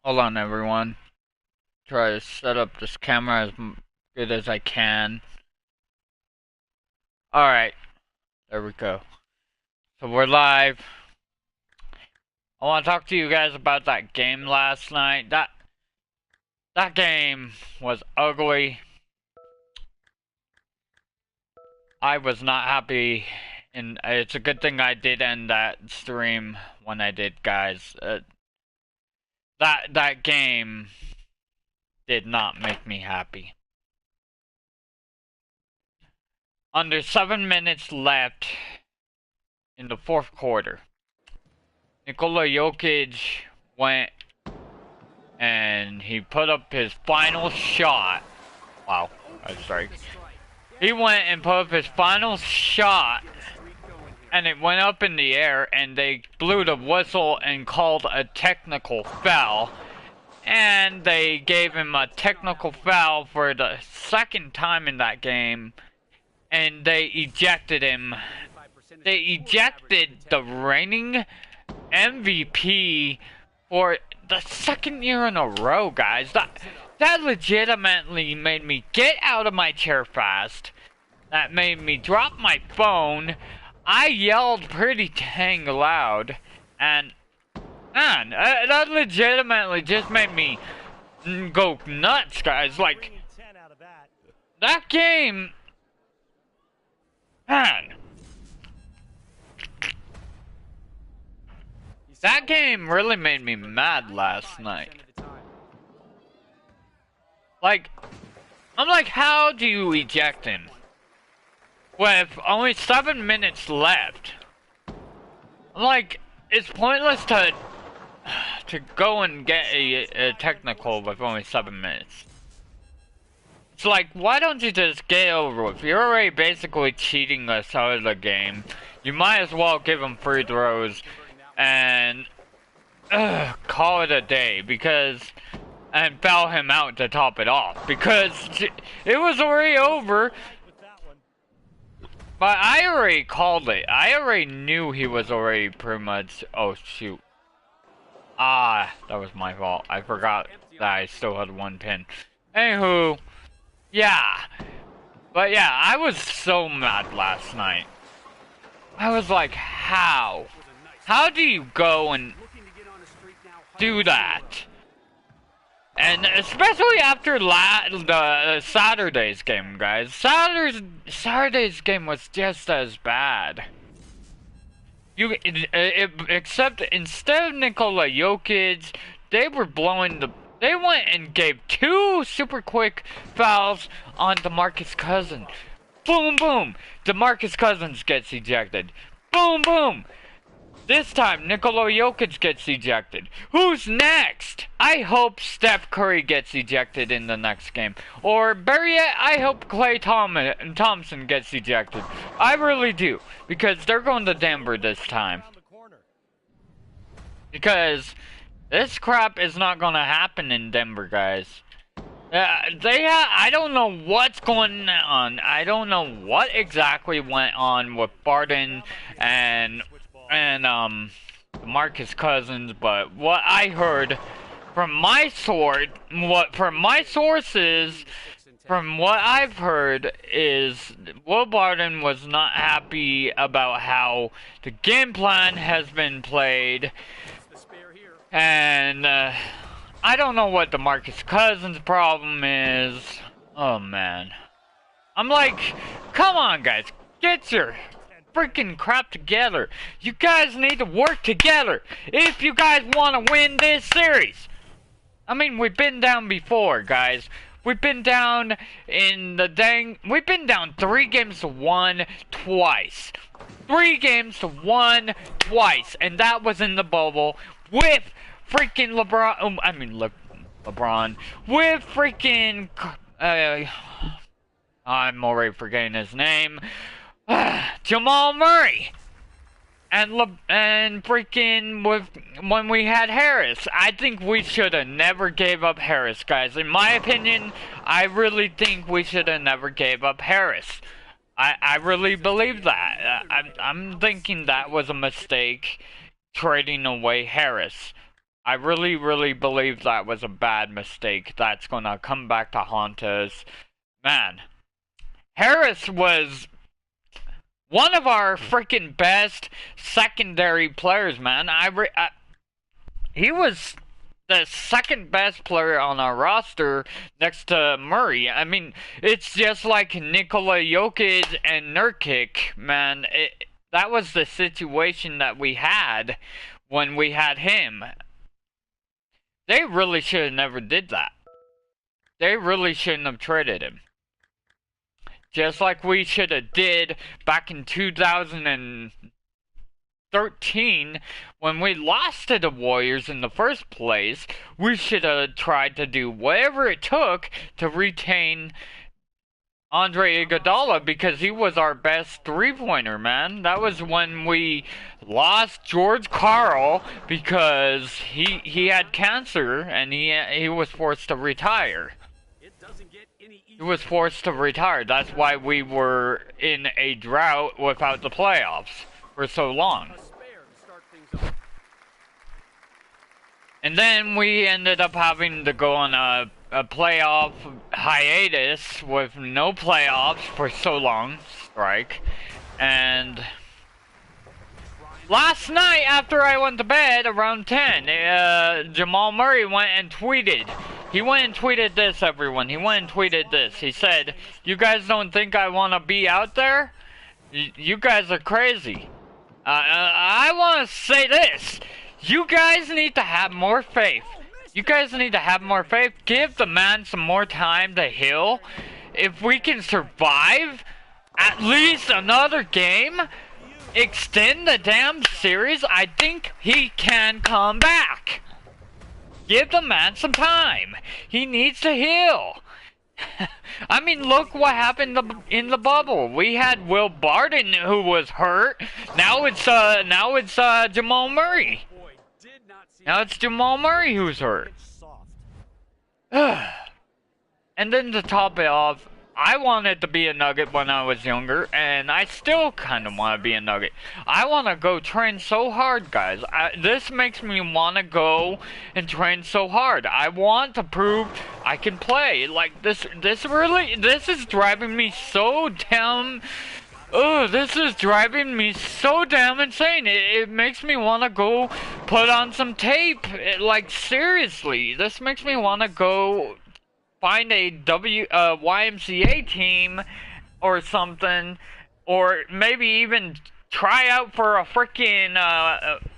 Hold on, everyone. Try to set up this camera as good as I can. Alright, there we go. So we're live. I want to talk to you guys about that game last night. That game was ugly. I was not happy, and it's a good thing I did end that stream when I did, guys. That game did not make me happy. Under 7 minutes left in the fourth quarter, Nikola Jokic went and he put up his final shot. Wow, I'm sorry. He went and put up his final shot, and it went up in the air, and they blew the whistle and called a technical foul. And they gave him a technical foul for the second time in that game, and they ejected him. They ejected the reigning MVP for the second year in a row, guys. That legitimately made me get out of my chair fast. That made me drop my phone. I yelled pretty dang loud, and man, that legitimately just made me go nuts, guys. Like, that game, man, that game really made me mad last night. Like, I'm like, how do you eject him with only 7 minutes left? I'm like, it's pointless to go and get a technical with only 7 minutes. It's like, why don't you just get over with? You're already basically cheating us out of the game. You might as well give him free throws and call it a day, and foul him out to top it off, because it was already over. But I already called it. I already knew he was already pretty much. Oh shoot. That was my fault. I forgot that I still had one pin. Anywho, yeah. But yeah, I was so mad last night. I was like, how? How do you go and do that? And especially after the Saturday's game, guys. Saturday's game was just as bad. Except instead of Nikola Jokic, they went and gave 2 super quick fouls on DeMarcus Cousins. Boom, boom. DeMarcus Cousins gets ejected. Boom, boom. This time, Nikola Jokic gets ejected. Who's next? I hope Steph Curry gets ejected in the next game. Or, better yet, I hope Klay Thompson gets ejected. I really do. Because they're going to Denver this time. Because this crap is not going to happen in Denver, guys. I don't know what's going on. I don't know what exactly went on with Barton and Marcus Cousins, but what I heard from my sources, from what I've heard, is Will Barton was not happy about how the game plan has been played, and I don't know what the Marcus Cousins problem is. Oh man, I'm like, come on guys, get your freaking crap together. You guys need to work together if you guys want to win this series. I mean, we've been down before, guys. We've been down we've been down 3-1 twice. 3-1 twice, and that was in the bubble with freaking LeBron with freaking I'm already forgetting his name. Jamal Murray and freaking when we had Harris. I think we should have never gave up Harris, guys. In my opinion, I really think we should have never gave up Harris. I really believe that. I'm thinking that was a mistake, trading away Harris. I really, really believe that was a bad mistake. That's gonna come back to haunt us. Man, Harris was one of our freaking best secondary players, man. He was the second best player on our roster next to Murray. I mean, it's just like Nikola Jokic and Nurkic, man. That was the situation that we had when we had him. They really should have never did that. They really shouldn't have traded him. Just like we should have did back in 2013 when we lost to the Warriors in the first place. We should have tried to do whatever it took to retain Andre Iguodala because he was our best three-pointer, man. That was when we lost George Karl because he had cancer and he was forced to retire. He was forced to retire. That's why we were in a drought without the playoffs for so long. And then we ended up having to go on a playoff hiatus with no playoffs for so long, strike. And last night after I went to bed around 10, Jamal Murray went and tweeted. He went and tweeted this, everyone. He went and tweeted this. He said, "You guys don't think I want to be out there? You guys are crazy." I want to say this. You guys need to have more faith. You guys need to have more faith. Give the man some more time to heal. If we can survive at least another game, extend the damn series, I think he can come back. Give the man some time. He needs to heal. I mean, look what happened in the bubble. We had Will Barton who was hurt. Now it's Jamal Murray. Now it's Jamal Murray who's hurt. And then to top it off, I wanted to be a Nugget when I was younger, and I still kind of want to be a Nugget. I want to go train so hard, guys. This makes me want to go and train so hard. I want to prove I can play. Like, this is driving me so damn... this is driving me so damn insane. It makes me want to go put on some tape. Like, seriously. This makes me want to go find a YMCA team or something, or maybe even try out for a freaking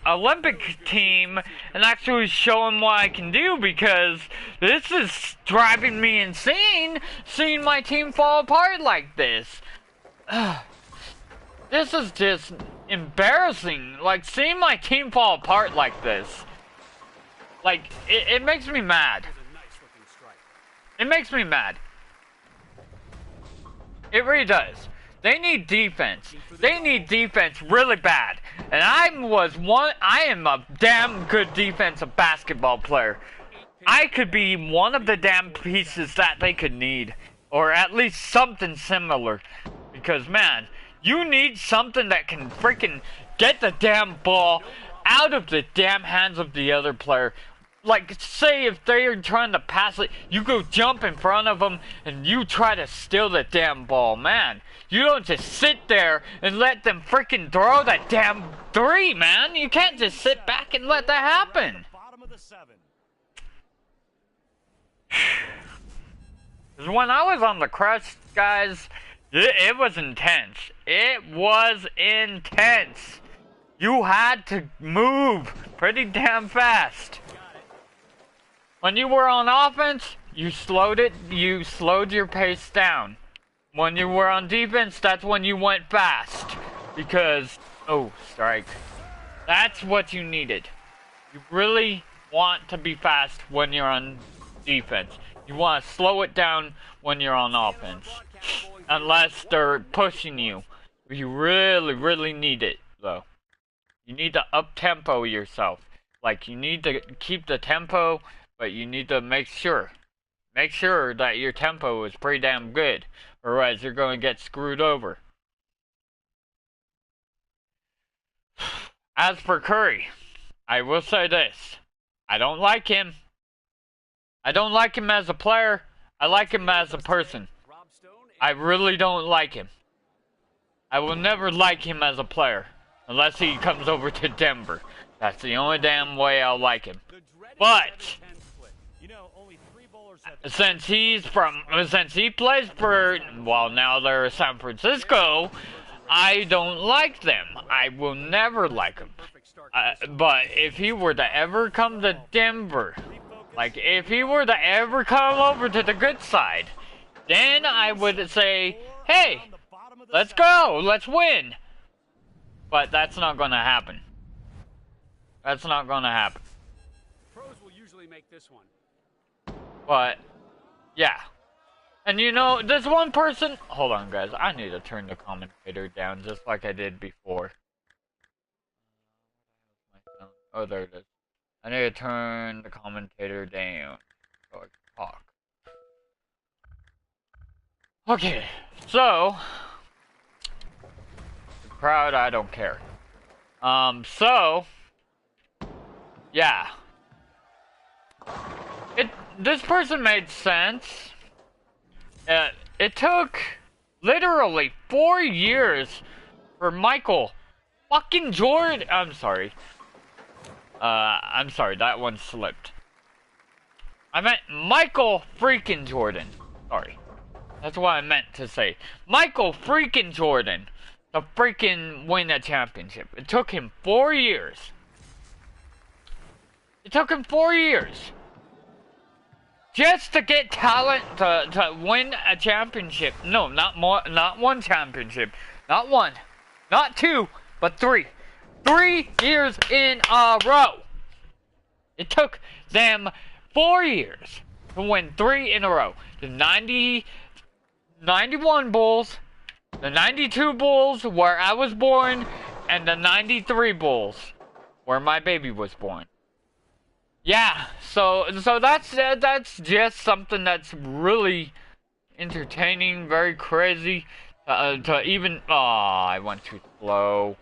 Olympic team and actually show them what I can do, because this is driving me insane seeing my team fall apart like this. This is just embarrassing. Like, seeing my team fall apart like this, like, it makes me mad. It makes me mad. It really does. They need defense. They need defense really bad. And I am a damn good defensive basketball player. I could be one of the damn pieces that they could need. Or at least something similar. Because, man, you need something that can freaking get the damn ball out of the damn hands of the other player. Like, say if they're trying to pass it, you go jump in front of them and you try to steal the damn ball. Man, you don't just sit there and let them freaking throw that damn three, man. You can't just sit back and let that happen. When I was on the crush, guys, it was intense. It was intense. You had to move pretty damn fast. When you were on offense, you slowed your pace down. When you were on defense, that's when you went fast. Because, oh, strike. That's what you needed. You really want to be fast when you're on defense. You want to slow it down when you're on offense. Unless they're pushing you. You really, really need it, though. You need to up-tempo yourself. Like, you need to keep the tempo, but you need to make sure that your tempo is pretty damn good, otherwise you're going to get screwed over. As for Curry, I will say this. I don't like him. I don't like him as a player. I like him as a person. I really don't like him. I will never like him as a player. Unless he comes over to Denver. That's the only damn way I'll like him. But since he plays for, well, now they're San Francisco, I don't like them. I will never like him. But if he were to ever come to Denver, like if he were to ever come over to the good side, then I would say, hey, let's go, let's win. But that's not gonna happen. That's not gonna happen. Pros will usually make this one. But yeah. And you know, this one person, hold on guys, I need to turn the commentator down just like I did before. Oh, there it is. I need to turn the commentator down so I can talk. Okay, so the crowd, I don't care. So yeah. This person made sense. It took literally 4 years for Michael fucking Jordan. I'm sorry, that one slipped. I meant Michael freaking Jordan. Sorry. That's what I meant to say. Michael freaking Jordan to freaking win a championship. It took him 4 years. It took him 4 years. Just to get talent to win a championship. No, not one championship. Not one. Not two, but 3. 3 years in a row. It took them 4 years to win 3 in a row. The 91 Bulls, the 92 Bulls where I was born, and the 93 Bulls where my baby was born. Yeah, so that's just something that's really entertaining, very crazy. To even, I went too slow.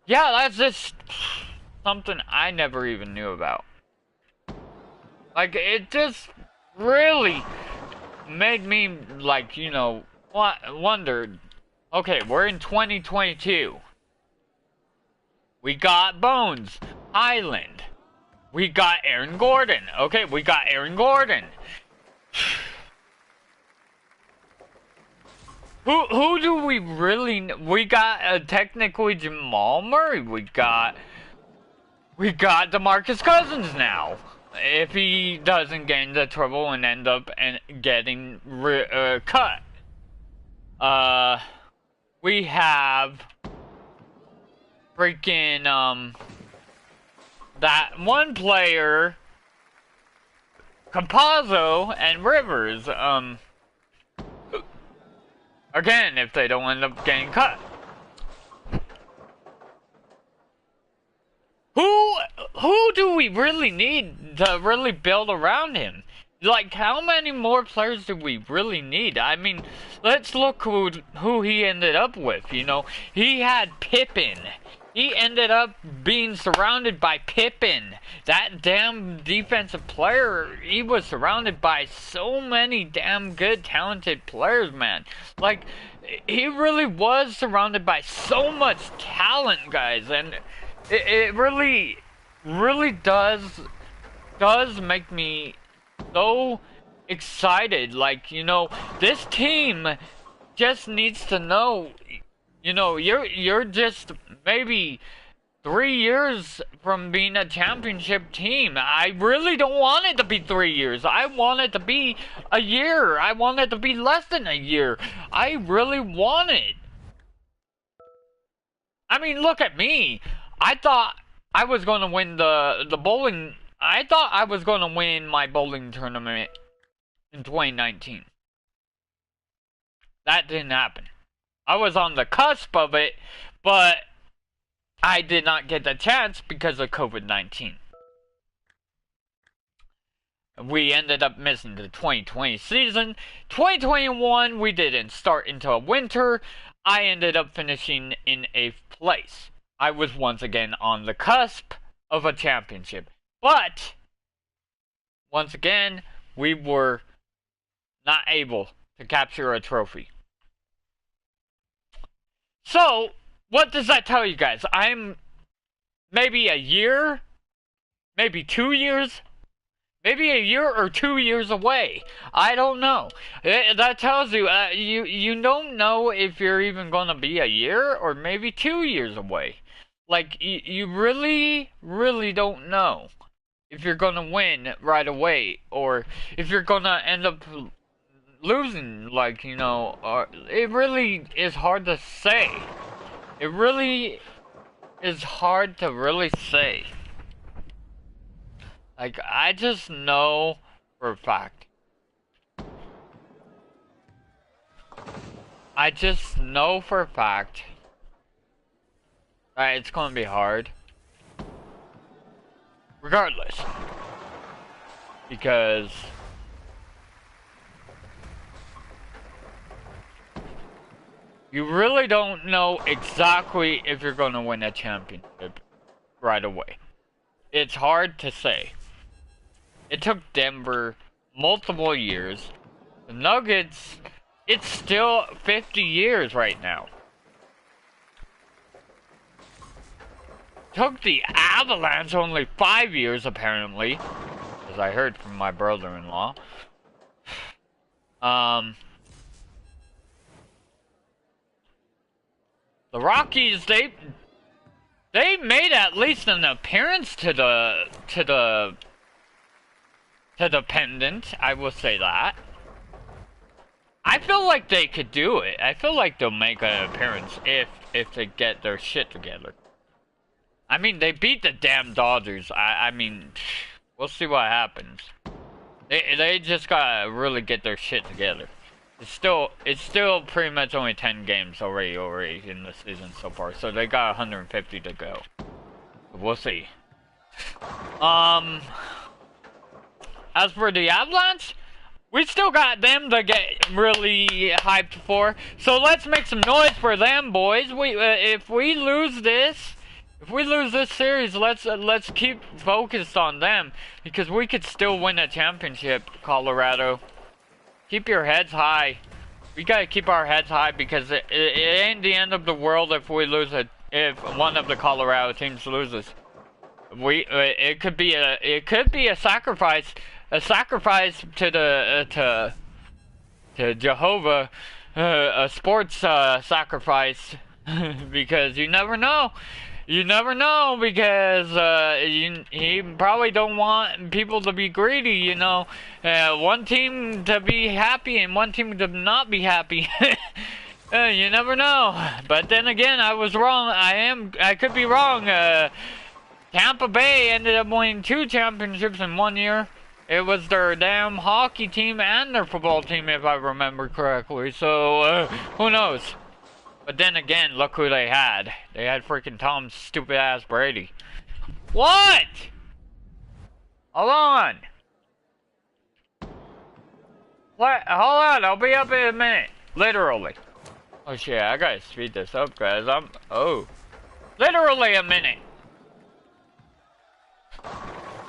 Yeah, that's just something I never even knew about. Like, it just really made me, like, you know, wonder. Okay, we're in 2022. We got Bones, Highland. We got Aaron Gordon. Okay, we got Aaron Gordon. Who do we really... We got technically Jamal Murray. We got DeMarcus Cousins now. If he doesn't get into trouble and end up getting cut. We have freaking that one player, Campazzo and Rivers, again, if they don't end up getting cut. Who do we really need to really build around him? Like, how many more players do we really need? I mean, let's look who he ended up with, you know? He had Pippen. He ended up being surrounded by Pippen. That damn defensive player, he was surrounded by so many damn good, talented players, man. Like, he really was surrounded by so much talent, guys. And it really does make me so excited. Like, you know, this team just needs to know, you know, you're just maybe 3 years from being a championship team. I really don't want it to be 3 years. I want it to be a year. I want it to be less than a year. I really want it. I mean, look at me. I thought I was going to win the bowling. I thought I was going to win my bowling tournament in 2019. That didn't happen. I was on the cusp of it, but I did not get the chance because of COVID-19. We ended up missing the 2020 season. 2021, we didn't start until winter. I ended up finishing in 8th place. I was once again on the cusp of a championship. But, once again, we were not able to capture a trophy. So, what does that tell you guys? I'm maybe a year, maybe 2 years, maybe a year or 2 years away. I don't know. That tells you, you don't know if you're even going to be a year or maybe 2 years away. Like, you really, really don't know if you're going to win right away or if you're going to end up losing, like, you know, it really is hard to say. It really is hard to really say. Like, I just know for a fact. I just know for a fact that it's gonna be hard. Regardless. Because you really don't know exactly if you're gonna win a championship right away. It's hard to say. It took Denver multiple years. The Nuggets, it's still 50 years right now. Took the Avalanche only 5 years, apparently, as I heard from my brother-in-law. The Rockies, they made at least an appearance to the pendant. I will say that. I feel like they could do it. I feel like they'll make an appearance if they get their shit together. I mean, they beat the damn Dodgers. I mean, we'll see what happens. They just gotta really get their shit together. It's still pretty much only 10 games already in the season so far. So they got 150 to go. We'll see. As for the Avalanche, we still got them to get really hyped for. So let's make some noise for them, boys. If we lose this series, let's keep focused on them because we could still win a championship, Colorado. Keep your heads high. We gotta keep our heads high because it ain't the end of the world if we lose if one of the Colorado teams loses. It could be a sacrifice to Jehovah, a sports sacrifice because you never know. You never know because he probably don't want people to be greedy, you know. One team to be happy and one team to not be happy. You never know. But then again, I was wrong. I could be wrong. Tampa Bay ended up winning 2 championships in 1 year. It was their damn hockey team and their football team, if I remember correctly. So, who knows? But then again, look who they had. They had freaking Tom's stupid ass Brady. What? Hold on. What? Hold on, I'll be up in a minute. Literally. Oh shit, I gotta speed this up, guys. Literally a minute.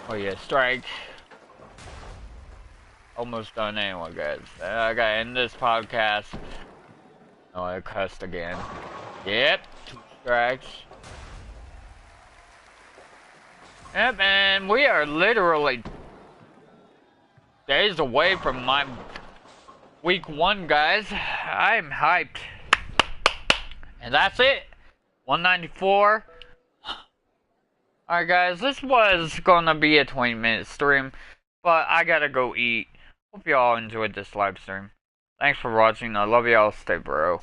Oh yeah, strike. Almost done anyway, guys. I gotta end this podcast. Oh, I cussed again. Yep, 2 strikes. Yep, and we are literally days away from my week 1, guys. I'm hyped. And that's it. 194. Alright, guys, this was gonna be a 20-minute stream, but I gotta go eat. Hope y'all enjoyed this live stream. Thanks for watching. I love y'all. Stay bro.